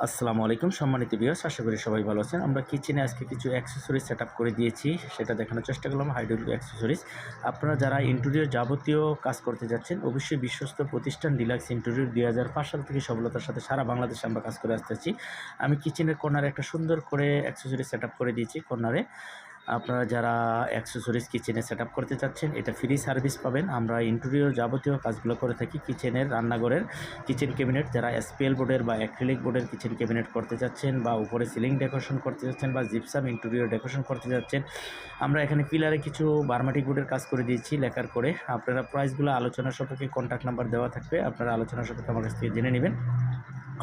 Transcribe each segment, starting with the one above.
আসসালামু আলাইকুম সম্মানিত ভিউয়ার্স, আশা করি সবাই ভালো আছেন। আমরা কিচেনে আজকে কিছু অ্যাক্সেসরিজ সেটআপ করে দিয়েছি, সেটা দেখানোর চেষ্টা করলাম। হাইড্রোলিক অ্যাক্সেসরিজ আপনারা যারা ইন্টেরিয়র যাবতীয় কাজ করতে যাচ্ছেন, অবশ্যই বিশ্বস্ত প্রতিষ্ঠান ডিলাক্স ইন্টেরিয়র 2005 সাল থেকে সফলতার সাথে সারা বাংলাদেশে আমরা কাজ করে আসতেছি। আমি কিচেনের কর্নারে একটা সুন্দর করে অ্যাক্সেসরিজ সেটআপ করে দিয়েছি। কর্নারে আপনারা যারা অ্যাক্সেসরিজ কিচেনে সেটআপ করতে চাচ্ছেন, এটা ফ্রি সার্ভিস পাবেন। আমরা ইন্টেরিয়র যাবতীয় কাজগুলো করে থাকি। কিচেনের, রান্নাঘরের কিচেন ক্যাবিনেট, যারা এসপিএল বোর্ডের বা অ্যাক্রিলিক বোর্ডের কিচেন ক্যাবিনেট করতে চাচ্ছেন, বা উপরে সিলিং ডেকোরেশন করতে যাচ্ছেন, বা জিপসাম ইন্টেরিয়র ডেকোরেশন করতে যাচ্ছেন, আমরা এখানে পিলারে কিছু বার্মাটিক বোর্ডের কাজ করে দিয়েছি লেখার করে। আপনারা প্রাইসগুলো আলোচনা সাপেক্ষে কন্ট্যাক্ট নাম্বার দেওয়া থাকবে, আপনারা আলোচনা সাপেক্ষে আমার কাছ থেকে জেনে নেবেন।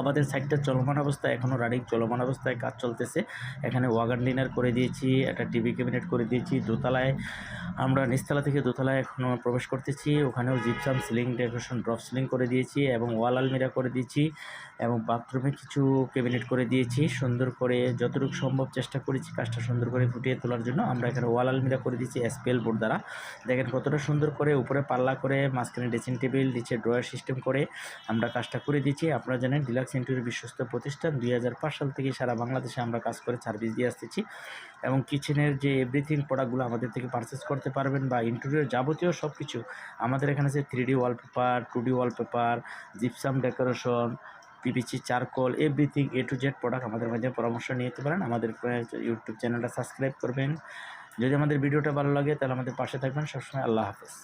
আমাদের সাইটটা চলমান অবস্থায়, এখনও রানিং চলমান অবস্থায় কাজ চলতেছে। এখানে ওয়াগান ডিনার করে দিয়েছি, একটা টিভি ক্যাবিনেট করে দিয়েছি। দোতলায় আমরা নিচতলা থেকে দোতলায় এখনও প্রবেশ করতেছি, ওখানেও gypsum ceiling decoration drop ceiling করে দিয়েছি এবং ওয়াল আলমিরা করে দিয়েছি এবং বাথরুমে কিছু ক্যাবিনেট করে দিয়েছি। সুন্দর করে যতটুকু সম্ভব চেষ্টা করেছি কাজটা সুন্দর করে ফুটিয়ে তোলার জন্য। আমরা এখানে ওয়াল আলমিরা করে দিয়েছি এসপিএল বোর্ড দ্বারা। দেখেন কতটা সুন্দর করে, উপরে পাল্লা করে, মাঝখানে ড্রেসিং টেবিল, নিচে ড্রয়ার সিস্টেম করে আমরা কাজটা করে দিচ্ছি। আপনারা জানেন ডিলাক্স ইন্টেরিয়র বিশ্বস্ত প্রতিষ্ঠান, 2005 সাল থেকে সারা বাংলাদেশে আমরা কাজ করে সার্ভিস দিয়ে আসতেছি। এবং কিচেনের যে এভরিথিং প্রোডাক্টগুলো আমাদের থেকে পারচেস করতে পারবেন, বা ইন্টেরিয়র যাবতীয় সব কিছু আমাদের এখানে আছে। 3D wallpaper, 2D wallpaper, gypsum decoration, PVC charcoal, everything A to Z product আমাদের মাধ্যমে পরামর্শ নিতে পারেন। আমাদের ইউটিউব চ্যানেলটা সাবস্ক্রাইব করবেন। যদি আমাদের ভিডিওটা ভালো লাগে তাহলে আমাদের পাশে থাকবেন সবসময়। আল্লাহ হাফেজ।